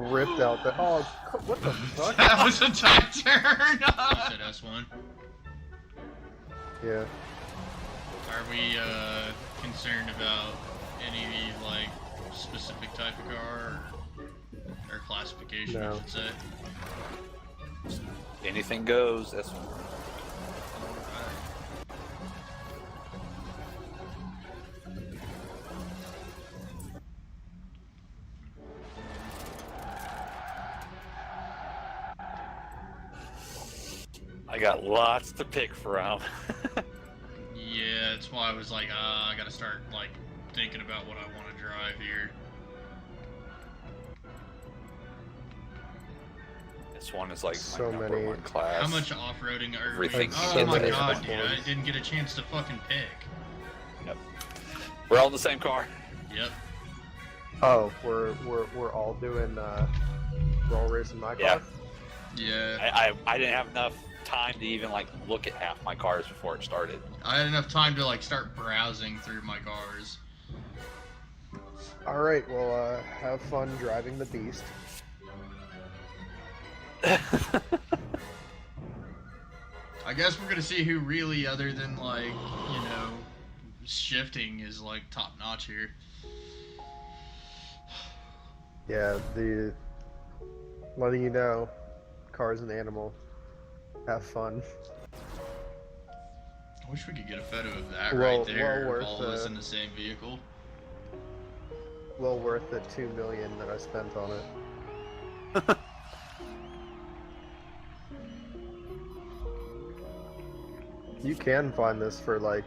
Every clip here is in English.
ripped out the. Oh, what the fuck? That was a tight turn! You said S1. Yeah. Are we concerned about any like specific type of car or classification? No. I should say. Anything goes. That's I got lots to pick from. Yeah, that's why I was like, I gotta start like thinking about what I want to drive here. This one is like So my number many. one class. How much off-roading are we? Everything's Oh so my many god, dude! I platforms. didn't get a chance to fucking pick. Yep. We're all in the same car. Yep. Oh, we're all doing we're all racing my car. Yeah. Yeah. I didn't have enough time to even like look at half my cars before it started. I had enough time to like start browsing through my cars. All right, well, have fun driving the beast. I guess we're gonna see who really, other than like, you know, shifting is like top notch here. Yeah, the letting you know, car's an animal. Have fun. I wish we could get a photo of that Well- right there. well Of all of worth, us in the same vehicle. Well worth the $2 million that I spent on it. You can find this for like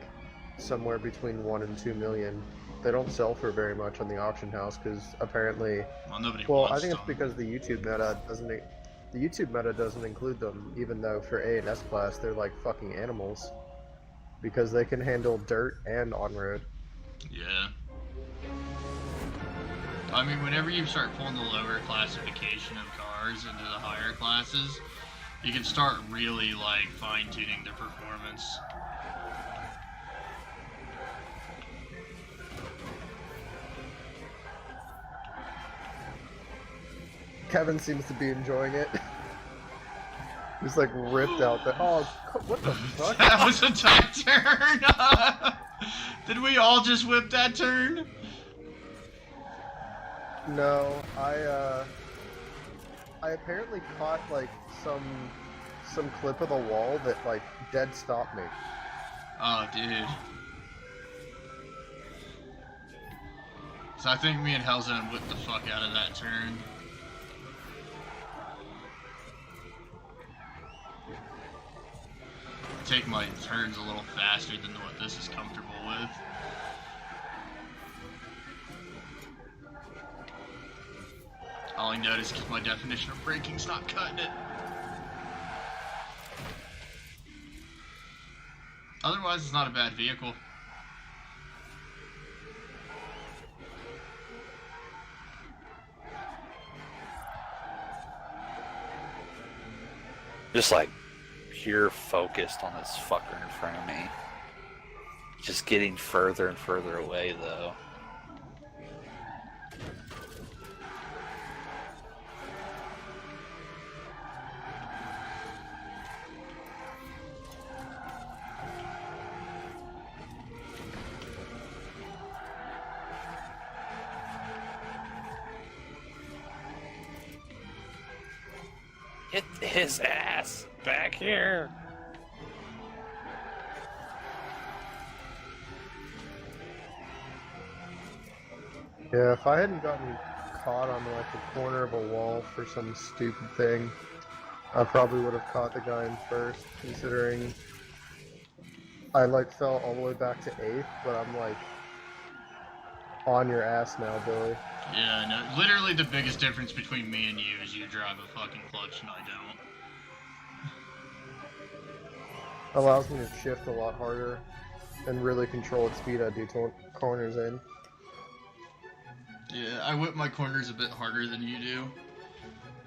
somewhere between 1 and 2 million. They don't sell for very much on the auction house because apparently. Well, nobody Well, wants I think it's them. because the YouTube meta doesn't. The YouTube meta doesn't include them, even though for A and S class they're like fucking animals, because they can handle dirt and on road. Yeah. I mean, whenever you start pulling the lower classification of cars into the higher classes, you can start really like fine-tuning their performance. Kevin seems to be enjoying it. He's like ripped out the. Oh, what the fuck? That was a tight turn! Did we all just whip that turn? No, I apparently caught like some clip of the wall that like dead stopped me. Oh, dude. So I think me and Hellzone whipped the fuck out of that turn. I take my turns a little faster than what this is comfortable with. All I noticed is my definition of braking's not cutting it. Otherwise, it's not a bad vehicle. Just like pure focused on this fucker in front of me. Just getting further and further away though. Get his ass back here. Yeah, if I hadn't gotten caught on like the corner of a wall for some stupid thing, I probably would have caught the guy in first, considering I like fell all the way back to 8th, but I'm like on your ass now, Billy. Yeah, no, literally the biggest difference between me and you is you drive a fucking clutch and I don't. Allows me to shift a lot harder and really control what speed I do corners in. Yeah, I whip my corners a bit harder than you do.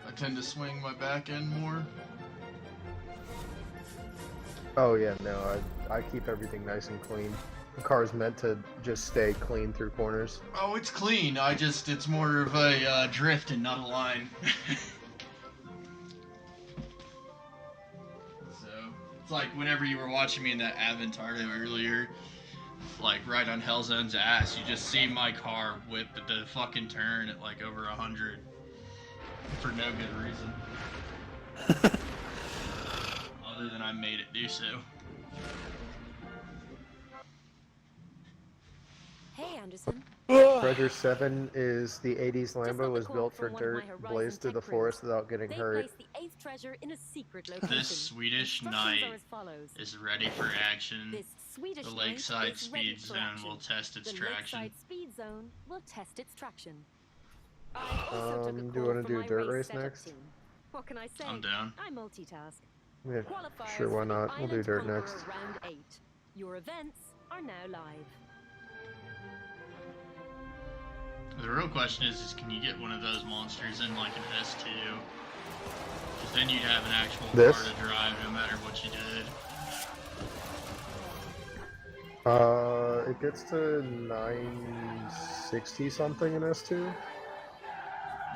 I tend to swing my back end more. Oh yeah, no, I keep everything nice and clean. The car's meant to just stay clean through corners. Oh, it's clean. It's more of a drift and not a line. So, it's like whenever you were watching me in that Aventardo earlier, like right on Hellzone's ass, you just see my car whip at the fucking turn at like over 100 for no good reason. Other than I made it do so. Hey, Anderson. Treasure 7 is the 80s Lambo was built for dirt, blazed through the forest without getting They hurt. placed the 8th treasure in a secret location. This Swedish Instructions knight are as follows. is ready for action. This Swedish The knight lakeside is ready speed for zone action. will test its The traction. lakeside speed zone will test its traction. I also took a Do you call want to from do my dirt race setup next? team. What can I say? I'm down. I multitask. Yeah, Qualifiers sure, why for the not? We'll do Island dirt Conqueror next. Round 8. Your events are now live. The real question is can you get one of those monsters in like an S2? Because then you'd have an actual This? car to drive no matter what you did. It gets to 960 something in S2.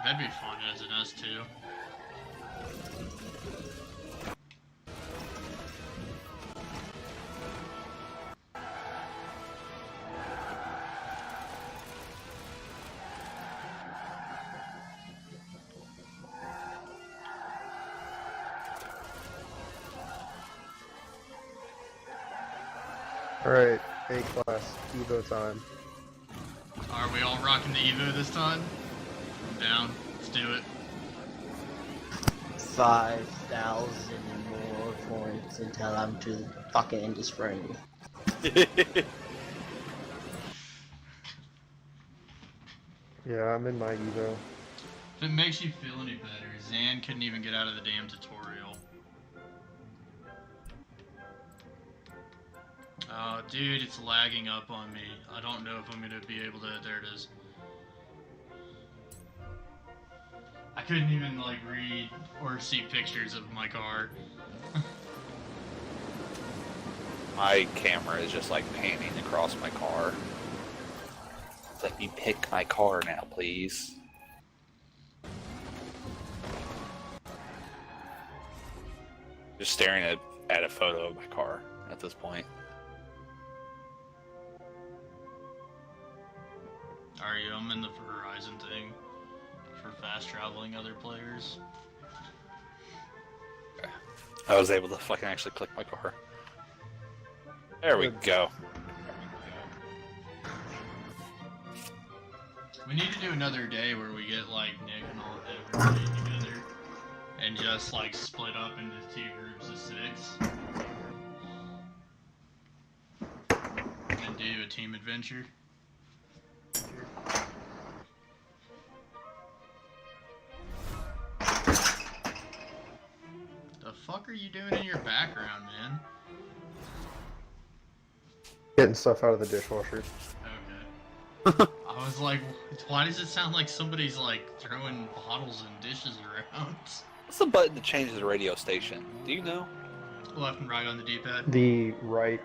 That'd be fun as an S2. Alright, A class, Evo time. Are we all rocking the Evo this time? I'm down. Let's do it. 5,000 more points until I'm to the fucking end of spring. Yeah, I'm in my Evo. If it makes you feel any better, Zan couldn't even get out of the damn tutorial. Oh, dude, it's lagging up on me. I don't know if I'm gonna be able to. There it is. I couldn't even, like, read or see pictures of my car. My camera is just like panning across my car. Let me pick my car now, please. Just staring at a photo of my car at this point. Are you? I'm in the Horizon thing for fast traveling other players. I was able to fucking actually click my car. There we go. We need to do another day where we get like Nick and all everybody together and just like split up into 2 groups of 6 and do a team adventure. The fuck are you doing in your background, man? Getting stuff out of the dishwasher. Okay. I was like, why does it sound like somebody's like throwing bottles and dishes around? What's the button to change the radio station? Do you know? Left and right on the D-pad. The right.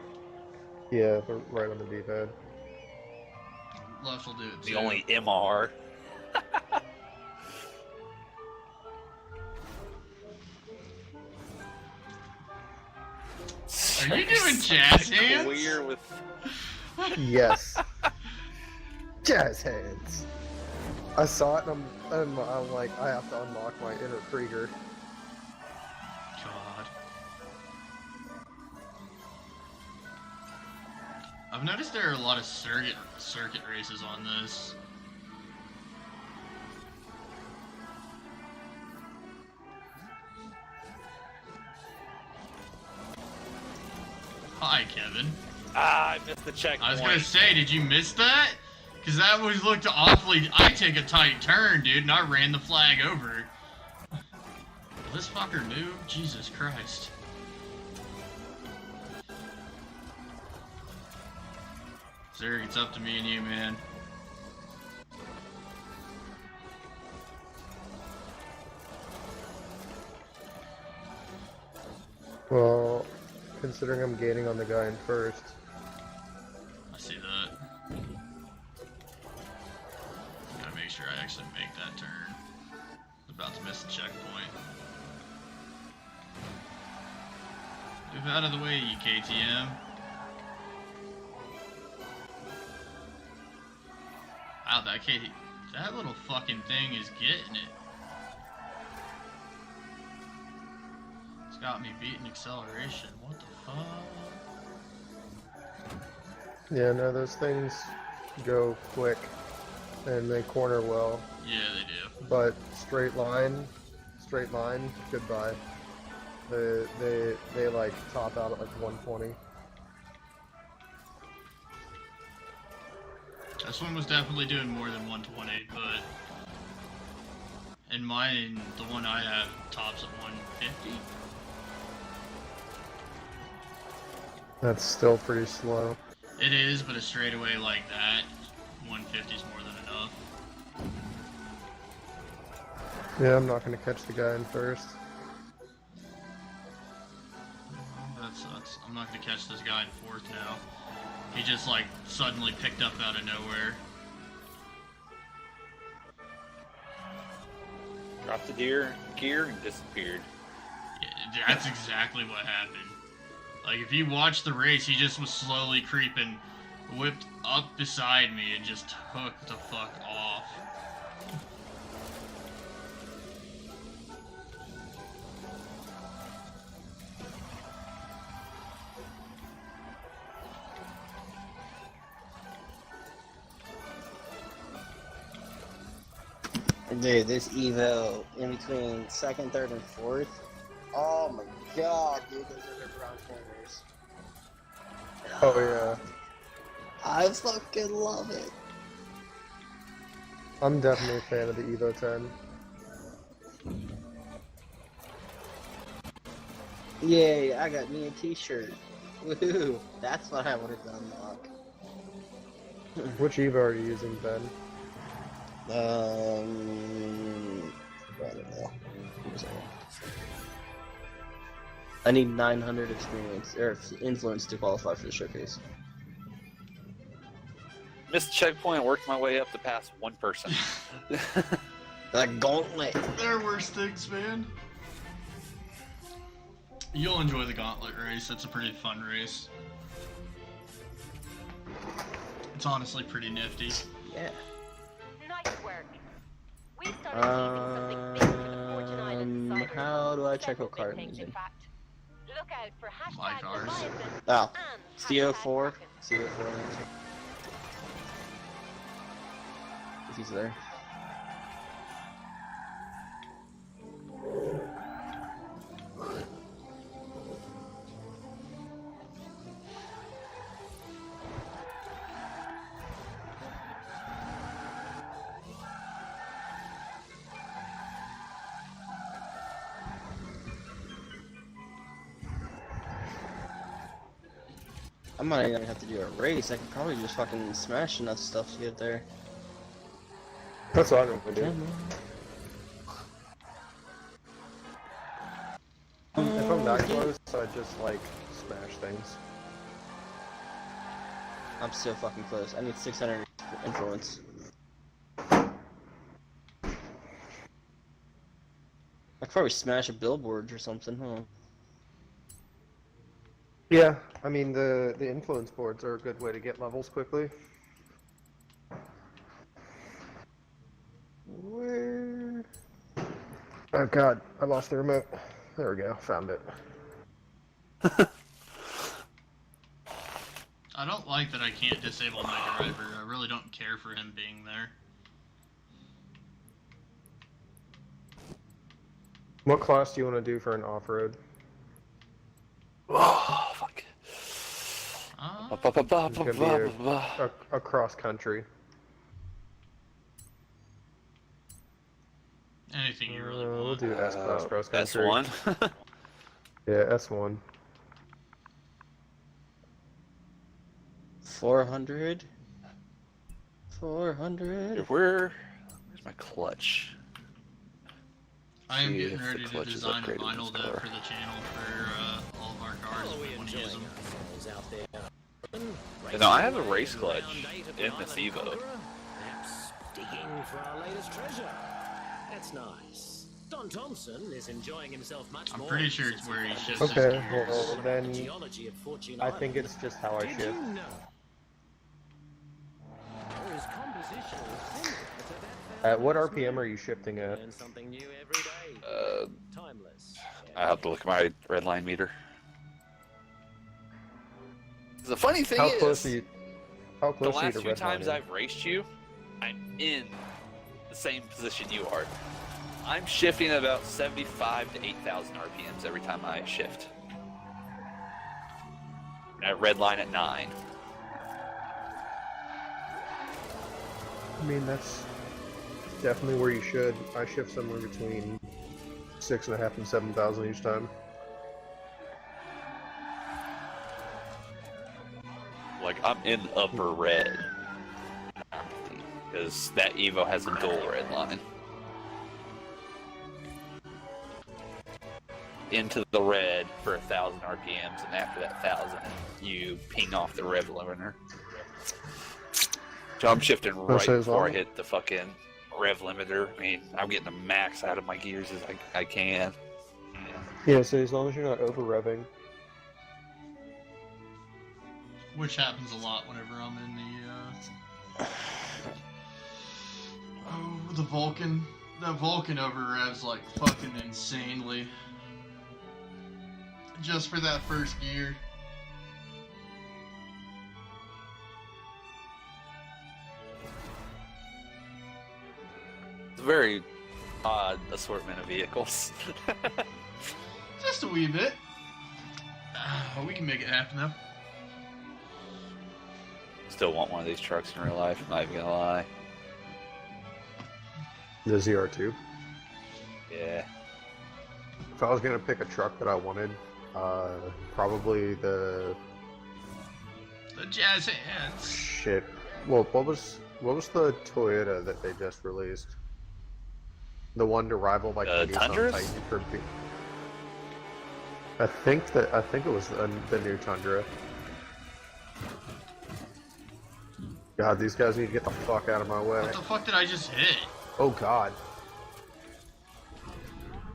Yeah, the right on the D-pad. Left will do it The too. only MR. Are you doing jazz hands? Weird with. Yes. Jazz hands. I saw it and I'm like, I have to unlock my inner Krieger. God. I've noticed there are a lot of circuit races on this. Hi, Kevin. Ah, I missed the checkpoint. I was gonna say, did you miss that? Cause that was looked awfully. I take a tight turn, dude, and I ran the flag over. Will this fucker move? Jesus Christ. Zerg, it's up to me and you, man. Well, considering I'm gaining on the guy in first. a checkpoint. Move out of the way, you KTM. Wow, that little fucking thing is getting it. It's got me beating acceleration. What the fuck? Yeah, no, those things go quick and they corner well. Yeah, they do. But straight line, goodbye. They like top out at like 120. This one was definitely doing more than 120, but in mine, the one I have tops at 150. That's still pretty slow. It is, but a straightaway like that, 150 is more than enough. Yeah, I'm not gonna catch the guy in first. That sucks. I'm not gonna catch this guy in fourth now. He just like suddenly picked up out of nowhere. Dropped the gear and disappeared. Yeah, that's exactly what happened. Like, if you watch the race, he just was slowly creeping, whipped up beside me, and just took the fuck off. Dude, this Evo in between second, third, and fourth. Oh my god, dude, those are the brown corners. Oh yeah. I fucking love it. I'm definitely a fan of the Evo 10. Yay, I got me a t-shirt. Woohoo! That's what I wanted to unlock. Which Evo are you using, Ben? I don't know. I need 900 experience or influence to qualify for the showcase. Missed the checkpoint, worked my way up to pass one person. That gauntlet. There were sticks, man. You'll enjoy the gauntlet race. It's a pretty fun race. It's honestly pretty nifty. Yeah. Nice work. We started achieving something big for the Fortune Islands side. How do I check Several what car big I'm things, using? in fact. Look out for My hashtag cars. Leviathan Oh, and CO4. hashtag CO4. If he's there. I might even have to do a race. I could probably just fucking smash enough stuff to get there. That's what I'm gonna do. If I'm that close, I just like smash things. I'm so fucking close. I need 600 influence. I could probably smash a billboard or something, huh? Yeah, I mean the influence boards are a good way to get levels quickly. Where? Oh god, I lost the remote. There we go, found it. I don't like that I can't disable my driver. I really don't care for him being there. What class do you want to do for an off-road? Oh, fuck. It's gonna be a cross country. Anything you really We'll want. do S-class cross country. S1. Yeah, S1. 400. 400. Where's my clutch? I am See getting if the ready to clutch is design a upgraded in vinyl this deck car. for the channel for all of our cars if we want to use them. No, I have a race clutch in this Evo. Perhaps digging for our latest treasure. That's nice. Don Thompson is enjoying himself much I'm more. pretty sure it's where he shifts his Okay, gears. well then Geology of Fortune I think Island. it's just how I Did shift. you know? His composition is similar to that At what found in RPM are you shifting at? Learn something new every day. Timeless. I have to look at my red line meter. The funny thing How is, close are you? How the close are you last to few red times lining? I've raced you, I'm in the same position you are. I'm shifting at about 75 to 8,000 RPMs every time I shift. I red line at 9. I mean, that's definitely where you should. I shift somewhere between 6.5 and 7,000 each time. Like, I'm in upper red. Because that Evo has a dual red line. Into the red for 1,000 RPMs, and after that 1,000, you ping off the rev limiter. So I'm shifting right so as before I long- hit the fucking rev limiter. I mean, I'm getting the max out of my gears as I can. Yeah, so as long as you're not over revving. Which happens a lot whenever I'm in the, oh, the Vulcan. That Vulcan over revs like fucking insanely. Just for that first gear. It's a very odd assortment of vehicles. Just a wee bit. We can make it happen though. Still want one of these trucks in real life, I'm not even gonna lie. The ZR2. Yeah. If I was gonna pick a truck that I wanted, probably the The Jazz Hands. shit. Well, what was the Toyota that they just released? The one to rival like the Nissan Tundras? Titan for B. I think it was the new Tundra. God, these guys need to get the fuck out of my way. What the fuck did I just hit? Oh God.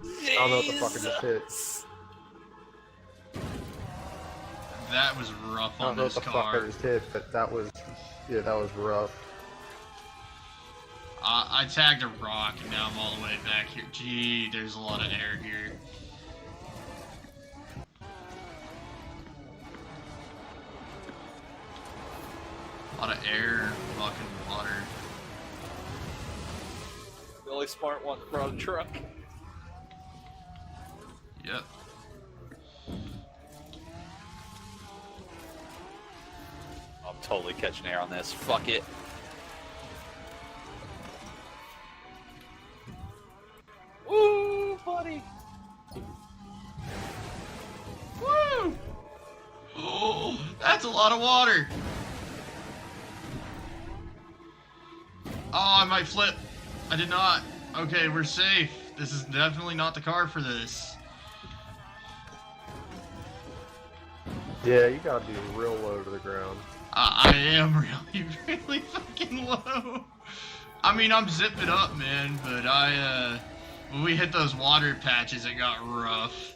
I don't know what the fuck I just hit. That was rough I don't on know what this the fuck I car. just hit, but that was rough. I tagged a rock and now I'm all the way back here. Gee, there's a lot of air here. A lot of air, fucking water. The only smart one brought a truck. Yep. I'm totally catching air on this. Fuck it. Woo, buddy. Woo! Oh, that's a lot of water. Oh, I might flip. I did not. Okay, we're safe. This is definitely not the car for this. Yeah, you gotta be real low to the ground. I am really, really fucking low. I mean, I'm zipping up, man, but when we hit those water patches, it got rough.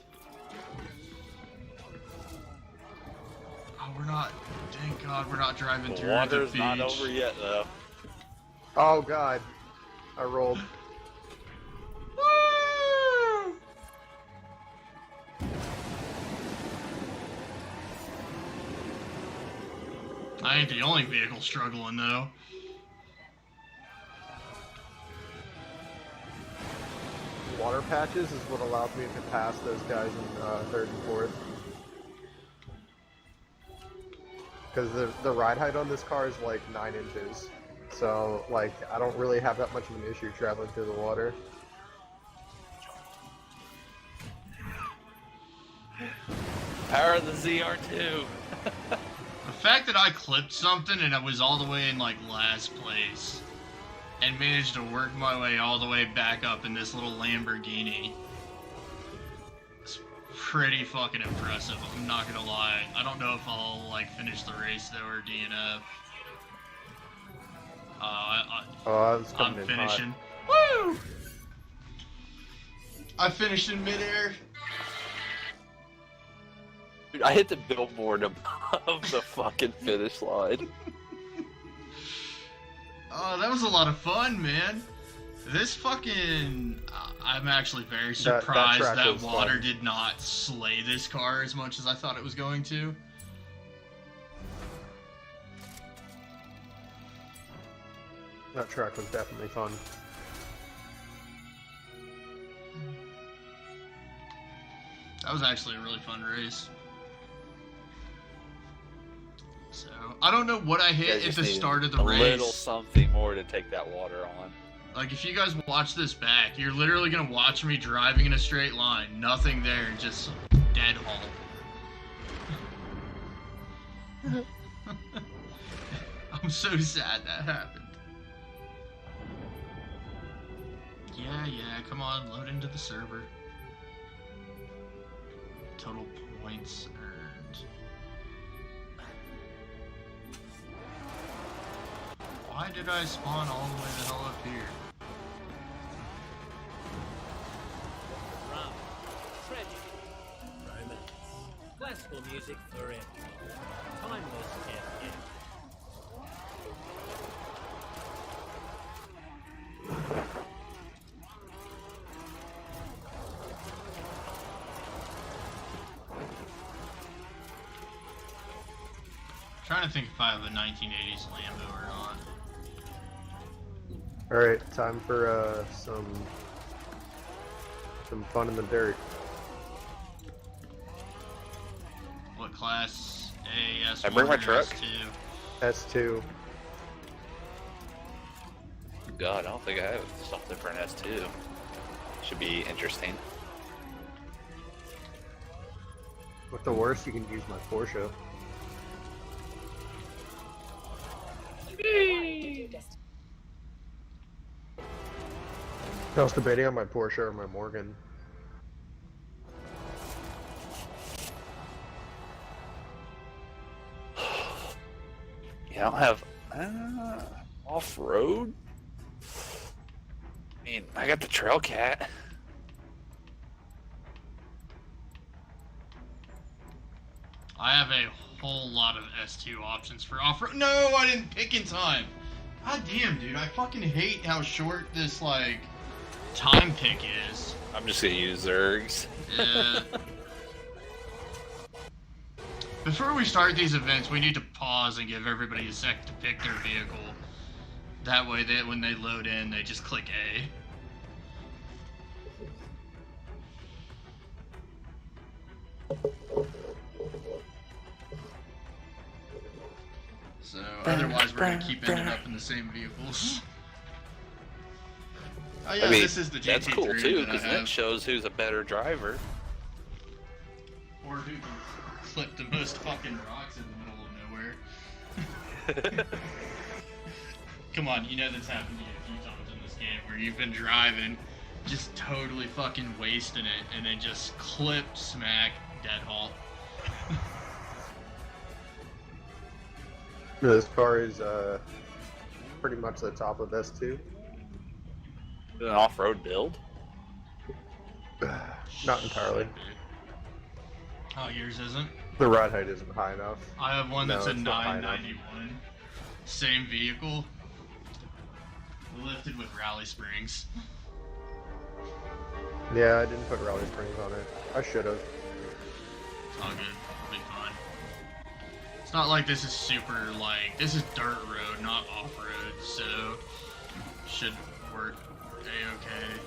Oh, we're not, thank God we're not driving The through the water's beach. not over yet, though. Oh God, I rolled. Woo! I ain't the only vehicle struggling, though. Water patches is what allows me to pass those guys in third and fourth. Because the ride height on this car is like 9 inches. So, like, I don't really have that much of an issue traveling through the water. Power of the ZR2. The fact that I clipped something and I was all the way in like last place and managed to work my way all the way back up in this little Lamborghini is pretty fucking impressive. I'm not gonna lie. I don't know if I'll like finish the race though or DNF. Oh, it's I'm coming in finishing. hot. Woo! I finished in midair. Dude, I hit the billboard above the fucking finish line. Oh, that was a lot of fun, man. This fucking... I'm actually very surprised track that was water fun. did not slay this car as much as I thought it was going to. That track was definitely fun. That was actually a really fun race. So, I don't know what I You guys hit at just the needed start of the a race. little something more to take that water on. Like, if you guys watch this back, you're literally gonna watch me driving in a straight line. Nothing there, just dead halt. I'm so sad that happened. Yeah, come on, load into the server. Total points earned. Why did I spawn all the way the hell up here? Drama, tragedy, romance, classical music forever. Timeless FM. Trying to think if I have a 1980s Lambo or not. Alright, time for some fun in the dirt. What class? A, S1, I bring my or truck? S2? S2. God, I don't think I have something for an S2. Should be interesting. With the worst, you can use my Porsche. I was debating on my Porsche or my Morgan. Yeah, I don't have off-road. I mean, I got the Trail Cat. I have a whole lot of S2 options for off-road. No, I didn't pick in time. God damn, dude, I fucking hate how short this, like, time pick is. I'm just gonna use Zergs. Yeah. Before we start these events, we need to pause and give everybody a sec to pick their vehicle. That way, when they load in, they just click A. So, otherwise we're gonna keep ending up in the same vehicles. Oh yeah, I mean, this is the GT3 that's cool too, that I because have. that shows who's a better driver. Or who can clip the most fucking rocks in the middle of nowhere. Come on, you know that's happened to you a few times in this game, where you've been driving, just totally fucking wasting it, and then just clip, smack, dead halt. This car is pretty much the top of S2. An off-road build. Not entirely. Oh, yours isn't? The ride height isn't high enough. I have one No, that's a it's not high enough. 991. Same vehicle. Lifted with rally springs. Yeah, I didn't put rally springs on it. I should have. It's all good. It'll be fine. It's not like this is super, like, this is dirt road, not off-road, so should work a-okay.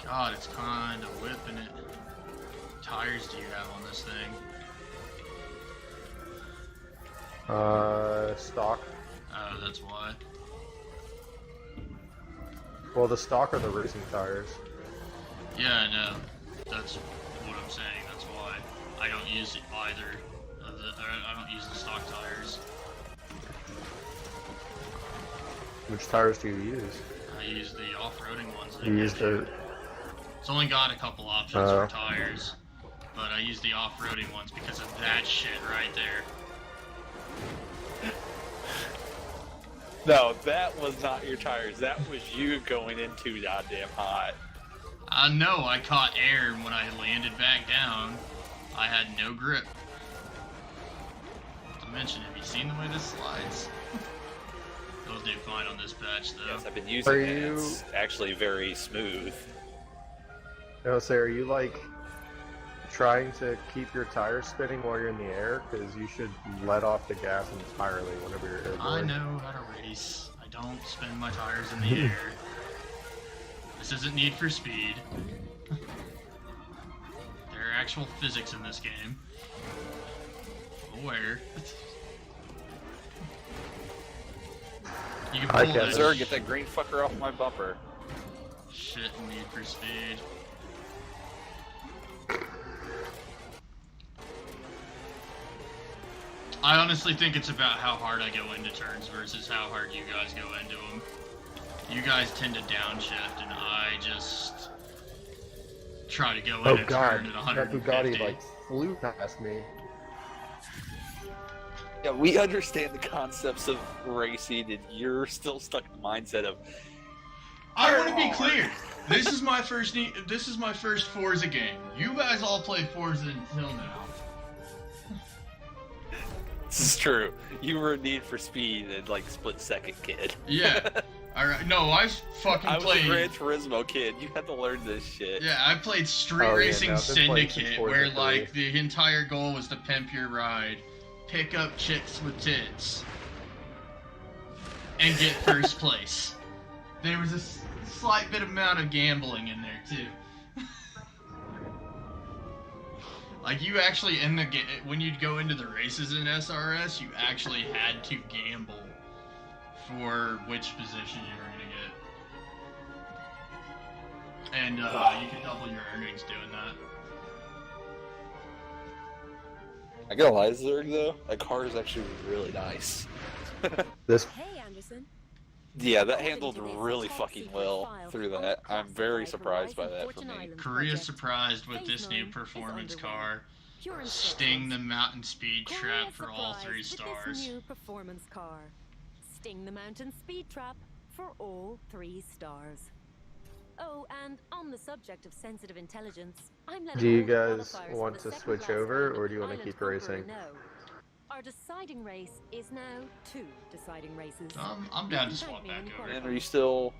God, it's kind of whipping it. What tires do you have on this thing? Stock. Oh, that's why. Well, the stock are the racing tires. Yeah, I know. That's what I'm saying. That's why I don't use either of the. I don't use the stock tires. Which tires do you use? I use the off-roading ones. You use the. It's only got a couple options for tires, but I use the off-roading ones because of that shit right there. No, that was not your tires. That was you going in too goddamn hot. I know I caught air, and when I landed back down, I had no grip. Not to mention, have you seen the way this slides? It'll do fine on this patch, though. Yes, I've been using Are it. you- It's actually very smooth. No, so are you like trying to keep your tires spinning while you're in the air? Because you should let off the gas entirely whenever you're airborne. I know how to race. I don't spin my tires in the air. This isn't Need for Speed. There are actual physics in this game. Aware. You can I pull can't- this Zerg, get that green fucker off my bumper. shit in Need for Speed. I honestly think it's about how hard I go into turns versus how hard you guys go into them. You guys tend to downshift, and I just try to go in Oh a god, turn at that 150. Bugatti like flew past me. Yeah, we understand the concepts of racing, and you're still stuck in the mindset of. I want to be clear. This is my first. This is my first Forza game. You guys all played Forza until now. This is true. You were a Need for Speed and like split second kid. Yeah. All right. No, I fucking I was played. a Gran Turismo kid. You had to learn this shit. Yeah, I played Street Oh, yeah, Racing no, I've been playing since Syndicate, Forza where 3. like the entire goal was to pimp your ride, pick up chicks with tits, and get first place. There was a slight bit amount of gambling in there too. Like you actually in the when you'd go into the races in SRS, you actually had to gamble for which position you were gonna get. And you could double your earnings doing that. I gotta lie, Zerg, though, that car is actually really nice. This Hey, Anderson. Yeah, that handled really fucking well through that. I'm very surprised by that for me. Korea's surprised with this new performance car. Sting the mountain speed trap for all 3 stars. New performance car. Sting the mountain speed trap for all 3 stars. Oh, and on the subject of sensitive intelligence, I'm letting Do you all the guys qualifiers want for the to second switch last over, round or of do you want to Island keep Conqueror racing? know. Our deciding race is now 2 deciding races. I'm down to swap back over. And are you still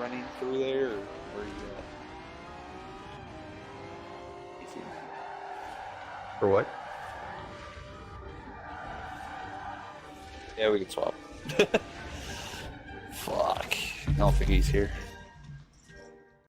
running through there, or where are you at? Easy. For what? Yeah, we can swap. Fuck. I don't think he's here.